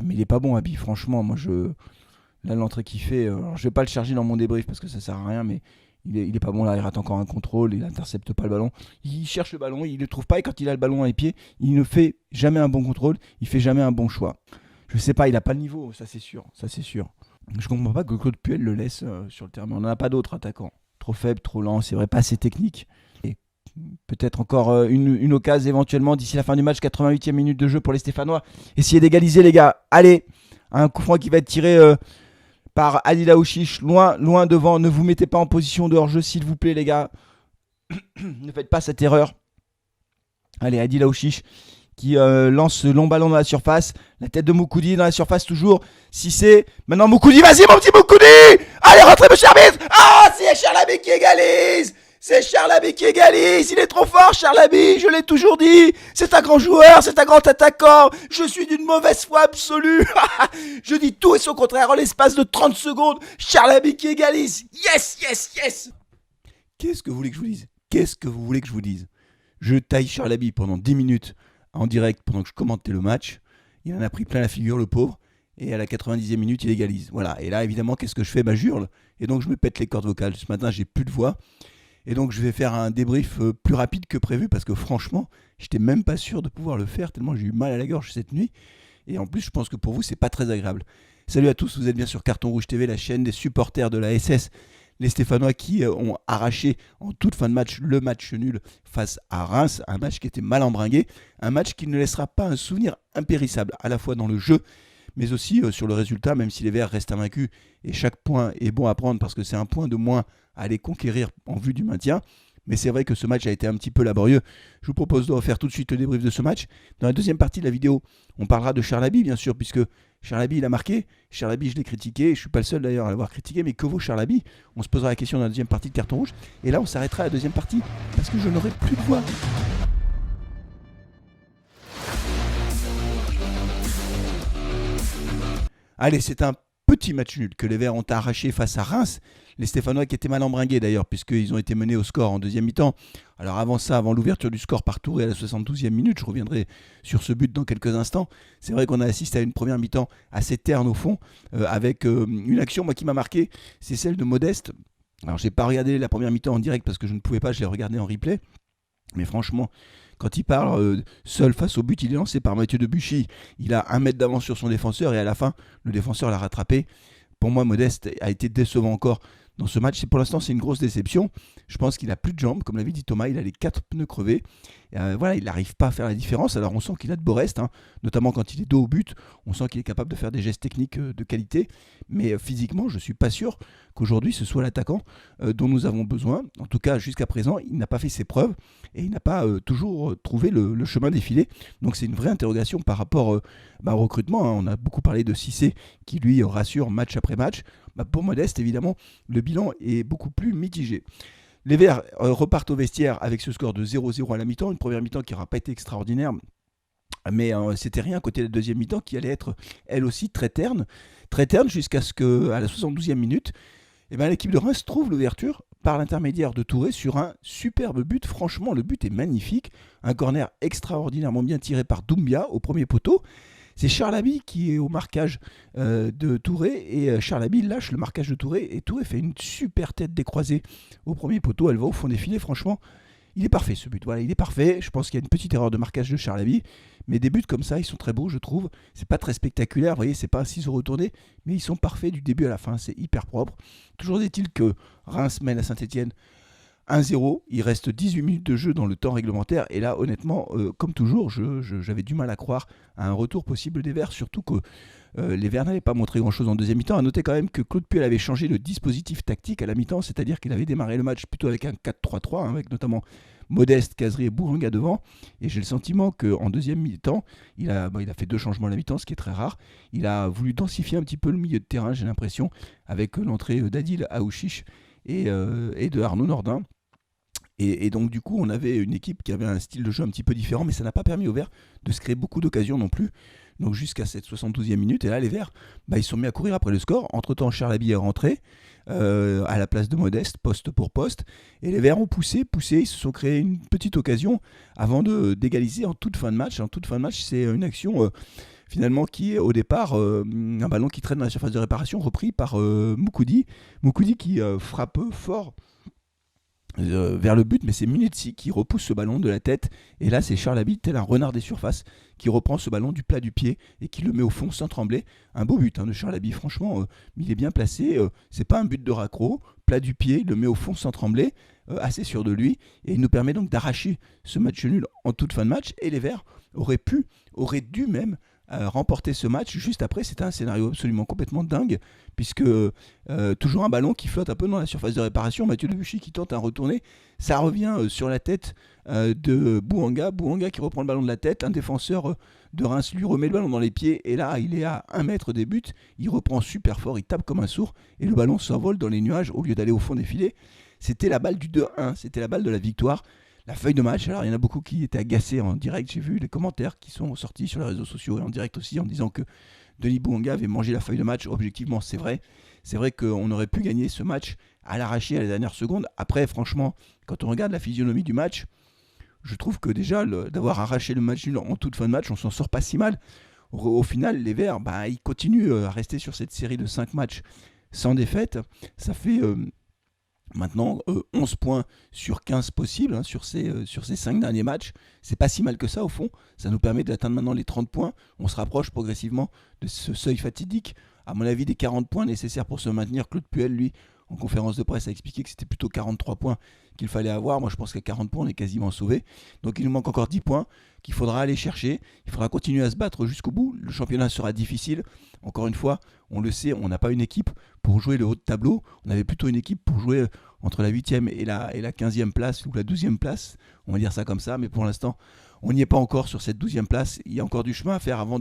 Mais il est pas bon, Abi, franchement. Là, l'entrée qu'il fait, alors, je vais pas le charger dans mon débrief parce que ça sert à rien, mais il est pas bon là. Il rate encore un contrôle, il intercepte pas le ballon. Il cherche le ballon, il le trouve pas et quand il a le ballon à les pieds, il ne fait jamais un bon contrôle, il fait jamais un bon choix. Je sais pas, il a pas le niveau, ça c'est sûr, ça c'est sûr. Je comprends pas que Claude Puel le laisse sur le terrain, mais on n'en a pas d'autres attaquants. Trop faible, trop lent, c'est vrai, pas assez technique. Et peut-être encore une occasion éventuellement d'ici la fin du match, 88e minute de jeu pour les Stéphanois. Essayez d'égaliser les gars, allez. Un coup franc qui va être tiré par Adil Aouchiche, loin, loin devant. Ne vous mettez pas en position de hors-jeu, s'il vous plaît, les gars. Ne faites pas cette erreur. Allez, Adil Aouchiche qui lance ce long ballon dans la surface. La tête de Moukoudi dans la surface toujours. Si c'est maintenant Moukoudi, vas-y mon petit Moukoudi. Allez, rentrez monsieur l'arbitre. Ah, c'est Charlaby qui égalise. C'est Charlaby qui égalise. Il est trop fort, Charlaby. Je l'ai toujours dit. C'est un grand joueur, c'est un grand attaquant. Je suis d'une mauvaise foi absolue. Je dis tout et son contraire en l'espace de 30 secondes. Charlaby qui égalise. Yes, yes, yes. Qu'est-ce que vous voulez que je vous dise? Qu'est-ce que vous voulez que je vous dise? Je taille Charlaby pendant 10 minutes en direct pendant que je commentais le match. Il en a pris plein la figure, le pauvre. Et à la 90e minute, il égalise. Voilà. Et là, évidemment, qu'est-ce que je fais? J'hurle. Et donc, je me pète les cordes vocales. Ce matin, j'ai plus de voix. Et donc, je vais faire un débrief plus rapide que prévu parce que franchement, j'étais même pas sûr de pouvoir le faire tellement j'ai eu mal à la gorge cette nuit. Et en plus, je pense que pour vous, c'est pas très agréable. Salut à tous, vous êtes bien sur Carton Rouge TV, la chaîne des supporters de la SS. Les Stéphanois qui ont arraché en toute fin de match le match nul face à Reims, un match qui était mal embringué, un match qui ne laissera pas un souvenir impérissable, à la fois dans le jeu, mais aussi sur le résultat, même si les Verts restent invaincus, et chaque point est bon à prendre parce que c'est un point de moins à aller conquérir en vue du maintien. Mais c'est vrai que ce match a été un petit peu laborieux. Je vous propose de refaire tout de suite le débrief de ce match. Dans la deuxième partie de la vidéo, on parlera de Charlaby, bien sûr, puisque Charlaby, il a marqué. Charlaby, je l'ai critiqué. Je ne suis pas le seul d'ailleurs à l'avoir critiqué. Mais que vaut Charlaby? On se posera la question dans la deuxième partie de Carton Rouge. Et là, on s'arrêtera à la deuxième partie parce que je n'aurai plus de voix. Allez, c'est un petit match nul que les Verts ont arraché face à Reims. Les Stéphanois qui étaient mal embringués d'ailleurs, puisqu'ils ont été menés au score en deuxième mi-temps. Alors avant ça, avant l'ouverture du score par Touré à la 72e minute, je reviendrai sur ce but dans quelques instants. C'est vrai qu'on a assisté à une première mi-temps assez terne au fond, avec une action moi, qui m'a marqué, c'est celle de Modeste. Alors j'ai pas regardé la première mi-temps en direct parce que je ne pouvais pas, je l'ai regardé en replay. Mais franchement, quand il part seul face au but, il est lancé par Mathieu Debuchy. Il a 1 mètre d'avance sur son défenseur et à la fin, le défenseur l'a rattrapé. Pour moi, Modeste a été décevant encore dans ce match. Pour l'instant, c'est une grosse déception. Je pense qu'il a plus de jambes, comme l'avait dit Thomas. Il a les 4 pneus crevés. Voilà, il n'arrive pas à faire la différence. Alors on sent qu'il a de beaux restes, hein, notamment quand il est dos au but. On sent qu'il est capable de faire des gestes techniques de qualité. Mais physiquement, je ne suis pas sûr qu'aujourd'hui ce soit l'attaquant dont nous avons besoin. En tout cas, jusqu'à présent, il n'a pas fait ses preuves et il n'a pas toujours trouvé le chemin défilé. Donc c'est une vraie interrogation par rapport au recrutement. Hein. On a beaucoup parlé de Cissé qui lui rassure match après match. Pour Modeste, évidemment, le bilan est beaucoup plus mitigé. Les Verts repartent au vestiaire avec ce score de 0-0 à la mi-temps, une première mi-temps qui n'aura pas été extraordinaire, mais c'était rien à côté de la deuxième mi-temps qui allait être elle aussi très terne jusqu'à ce qu'à la 72e minute, l'équipe de Reims trouve l'ouverture par l'intermédiaire de Touré sur un superbe but. Franchement, le but est magnifique, un corner extraordinairement bien tiré par Doumbia au premier poteau. C'est Charlaby qui est au marquage de Touré et Charlaby lâche le marquage de Touré et Touré fait une super tête décroisée au premier poteau. Elle va au fond des filets. Franchement, il est parfait ce but. Voilà, il est parfait. Je pense qu'il y a une petite erreur de marquage de Charlaby, mais des buts comme ça, ils sont très beaux, je trouve. C'est pas très spectaculaire. Vous voyez, c'est pas un ciseau retourné, mais ils sont parfaits du début à la fin. C'est hyper propre. Toujours est-il que Reims mène à Saint-Etienne 1-0, il reste 18 minutes de jeu dans le temps réglementaire et là honnêtement, comme toujours, j'avais du mal à croire à un retour possible des Verts, surtout que les Verts n'avaient pas montré grand chose en deuxième mi-temps. A noter quand même que Claude Puel avait changé le dispositif tactique à la mi-temps, c'est-à-dire qu'il avait démarré le match plutôt avec un 4-3-3, hein, avec notamment Modeste, Cazerie et Bouranga devant, et j'ai le sentiment qu'en deuxième mi-temps, il a fait 2 changements à la mi-temps, ce qui est très rare. Il a voulu densifier un petit peu le milieu de terrain, j'ai l'impression, avec l'entrée d'Adil Aouchiche et de Arnaud Nordin. Et donc du coup on avait une équipe qui avait un style de jeu un petit peu différent, mais ça n'a pas permis aux Verts de se créer beaucoup d'occasions non plus. Donc jusqu'à cette 72e minute, et là les Verts, ils sont mis à courir après le score. Entre-temps, Charlaby est rentré à la place de Modeste, poste pour poste, et les Verts ont poussé, ils se sont créés une petite occasion avant d'égaliser en toute fin de match. En toute fin de match, c'est une action finalement qui est au départ un ballon qui traîne dans la surface de réparation, repris par Moukoudi. Moukoudi qui frappe fort vers le but, mais c'est Munetsi qui repousse ce ballon de la tête, et là c'est Charlaby, tel un renard des surfaces, qui reprend ce ballon du plat du pied et qui le met au fond sans trembler. Un beau but de Charlaby, franchement, il est bien placé, c'est pas un but de raccro, plat du pied, il le met au fond sans trembler, assez sûr de lui, et il nous permet donc d'arracher ce match nul en toute fin de match, et les Verts auraient dû même remporter ce match. Juste après, c'était un scénario absolument complètement dingue, puisque toujours un ballon qui flotte un peu dans la surface de réparation, Mathieu Debuchy qui tente un retourné, ça revient sur la tête de Bouanga qui reprend le ballon de la tête, un défenseur de Reims lui remet le ballon dans les pieds, et là il est à 1 mètre des buts, il reprend super fort, il tape comme un sourd, et le ballon s'envole dans les nuages au lieu d'aller au fond des filets. C'était la balle du 2-1, c'était la balle de la victoire. La feuille de match, alors il y en a beaucoup qui étaient agacés en direct, j'ai vu les commentaires qui sont sortis sur les réseaux sociaux et en direct aussi en disant que Denis Bouanga avait mangé la feuille de match. Objectivement, c'est vrai qu'on aurait pu gagner ce match à l'arraché à la dernière seconde. Après, franchement, quand on regarde la physionomie du match, je trouve que déjà d'avoir arraché le match nul en toute fin de match, on s'en sort pas si mal. Au final, les Verts, ils continuent à rester sur cette série de 5 matchs sans défaite. Ça fait maintenant 11 points sur 15 possibles sur ces 5 derniers matchs. C'est pas si mal que ça au fond. Ça nous permet d'atteindre maintenant les 30 points. On se rapproche progressivement de ce seuil fatidique. À mon avis, des 40 points nécessaires pour se maintenir. Claude Puel, lui, en conférence de presse, a expliqué que c'était plutôt 43 points qu'il fallait avoir. Moi, je pense qu'à 40 points, on est quasiment sauvé. Donc, il nous manque encore 10 points qu'il faudra aller chercher. Il faudra continuer à se battre jusqu'au bout. Le championnat sera difficile. Encore une fois, on le sait, on n'a pas une équipe pour jouer le haut de tableau. On avait plutôt une équipe pour jouer entre la 8e et la 15e place ou la 12e place. On va dire ça comme ça. Mais pour l'instant, on n'y est pas encore sur cette 12e place. Il y a encore du chemin à faire avant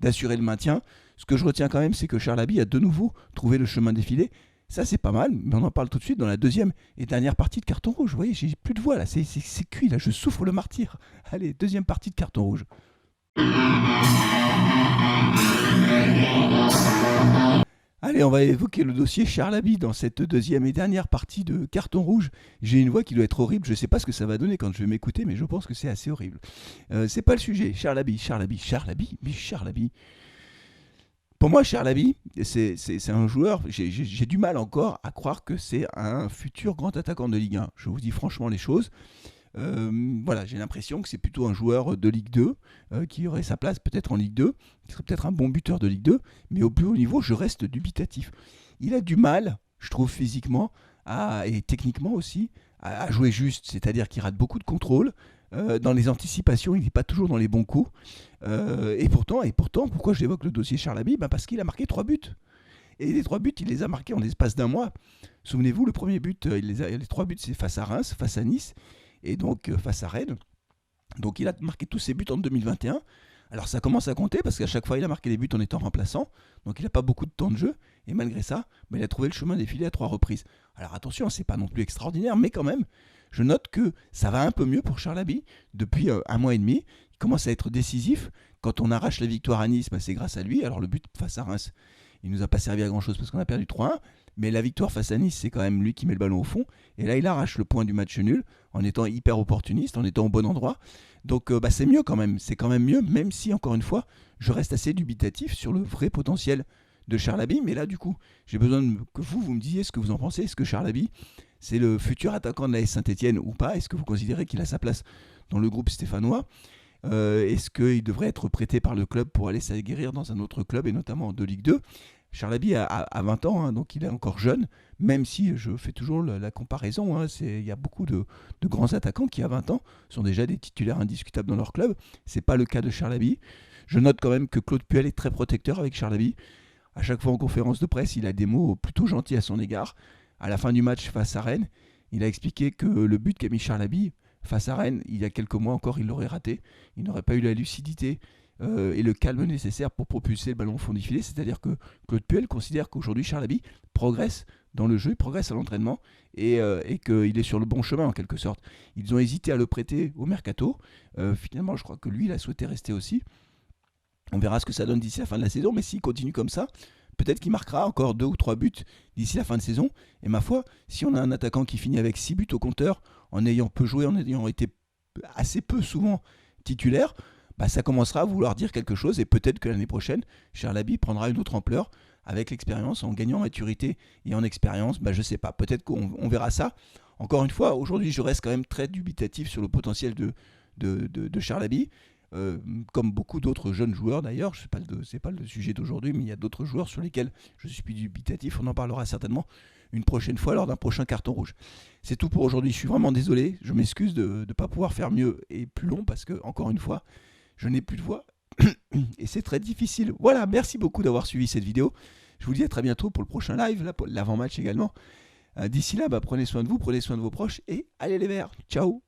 d'assurer le maintien. Ce que je retiens quand même, c'est que Charlaby a de nouveau trouvé le chemin défilé. Ça, c'est pas mal, mais on en parle tout de suite dans la deuxième et dernière partie de carton rouge. Vous voyez, j'ai plus de voix là, c'est cuit là, je souffre le martyr. Allez, deuxième partie de carton rouge. Allez, on va évoquer le dossier Charlaby dans cette deuxième et dernière partie de carton rouge. J'ai une voix qui doit être horrible, je ne sais pas ce que ça va donner quand je vais m'écouter, mais je pense que c'est assez horrible. C'est pas le sujet, Charlaby. Pour moi, Charlaby, c'est un joueur, j'ai du mal encore à croire que c'est un futur grand attaquant de Ligue 1. Je vous dis franchement les choses. Voilà, j'ai l'impression que c'est plutôt un joueur de Ligue 2 qui aurait sa place peut-être en Ligue 2, qui serait peut-être un bon buteur de Ligue 2, mais au plus haut niveau, je reste dubitatif. Il a du mal, je trouve physiquement, et techniquement aussi, à jouer juste, c'est-à-dire qu'il rate beaucoup de contrôles. Dans les anticipations, il n'est pas toujours dans les bons coups. Et pourtant, pourquoi j'évoque le dossier Charlaby ? Parce qu'il a marqué 3 buts. Et les 3 buts, il les a marqués en l'espace d'un mois. Souvenez-vous, le premier but, les 3 buts, c'est face à Reims, face à Nice, et donc face à Rennes. Donc il a marqué tous ses buts en 2021. Alors ça commence à compter parce qu'à chaque fois il a marqué des buts en étant remplaçant, donc il n'a pas beaucoup de temps de jeu, et malgré ça, il a trouvé le chemin défilé à 3 reprises. Alors attention, c'est pas non plus extraordinaire, mais quand même, je note que ça va un peu mieux pour Charlaby depuis un mois et demi. Il commence à être décisif. Quand on arrache la victoire à Nice, c'est grâce à lui. Alors le but face à Reims, il nous a pas servi à grand chose parce qu'on a perdu 3-1, mais la victoire face à Nice, c'est quand même lui qui met le ballon au fond, et là il arrache le point du match nul en étant hyper opportuniste, en étant au bon endroit. Donc c'est mieux quand même, c'est quand même mieux, même si encore une fois, je reste assez dubitatif sur le vrai potentiel de Charlaby. Mais là du coup, j'ai besoin que vous me disiez ce que vous en pensez. Est-ce que Charlaby, c'est le futur attaquant de l'AS Saint-Etienne ou pas ? Est-ce que vous considérez qu'il a sa place dans le groupe stéphanois ? Est-ce qu'il devrait être prêté par le club pour aller s'aguerrir dans un autre club, et notamment de Ligue 2 ? Charlaby a 20 ans, donc il est encore jeune, même si je fais toujours la comparaison. Il y a beaucoup de grands attaquants qui, à 20 ans, sont déjà des titulaires indiscutables dans leur club. Ce n'est pas le cas de Charlaby. Je note quand même que Claude Puel est très protecteur avec Charlaby. À chaque fois en conférence de presse, il a des mots plutôt gentils à son égard. À la fin du match face à Rennes, il a expliqué que le but qu'a mis Charlaby face à Rennes, il y a quelques mois encore, il l'aurait raté. Il n'aurait pas eu la lucidité et le calme nécessaire pour propulser le ballon au fond du filet. C'est-à-dire que Claude Puel considère qu'aujourd'hui Charlaby progresse dans le jeu, il progresse à l'entraînement, et qu'il est sur le bon chemin en quelque sorte. Ils ont hésité à le prêter au mercato. Finalement, je crois que lui, il a souhaité rester aussi. On verra ce que ça donne d'ici la fin de la saison, mais s'il continue comme ça, peut-être qu'il marquera encore 2 ou 3 buts d'ici la fin de saison. Et ma foi, si on a un attaquant qui finit avec 6 buts au compteur, en ayant peu joué, en ayant été assez peu souvent titulaire, ça commencera à vouloir dire quelque chose et peut-être que l'année prochaine, Charlaby prendra une autre ampleur avec l'expérience, en gagnant en maturité et en expérience. Je ne sais pas, peut-être qu'on verra ça. Encore une fois, aujourd'hui, je reste quand même très dubitatif sur le potentiel de Charlaby. Comme beaucoup d'autres jeunes joueurs d'ailleurs, ce n'est pas le sujet d'aujourd'hui, mais il y a d'autres joueurs sur lesquels je suis plus dubitatif. On en parlera certainement une prochaine fois lors d'un prochain carton rouge. C'est tout pour aujourd'hui, je suis vraiment désolé, je m'excuse de ne pas pouvoir faire mieux et plus long parce que, encore une fois, je n'ai plus de voix et c'est très difficile. Voilà, merci beaucoup d'avoir suivi cette vidéo. Je vous dis à très bientôt pour le prochain live, l'avant-match également. D'ici là, prenez soin de vous, prenez soin de vos proches et allez les Verts. Ciao.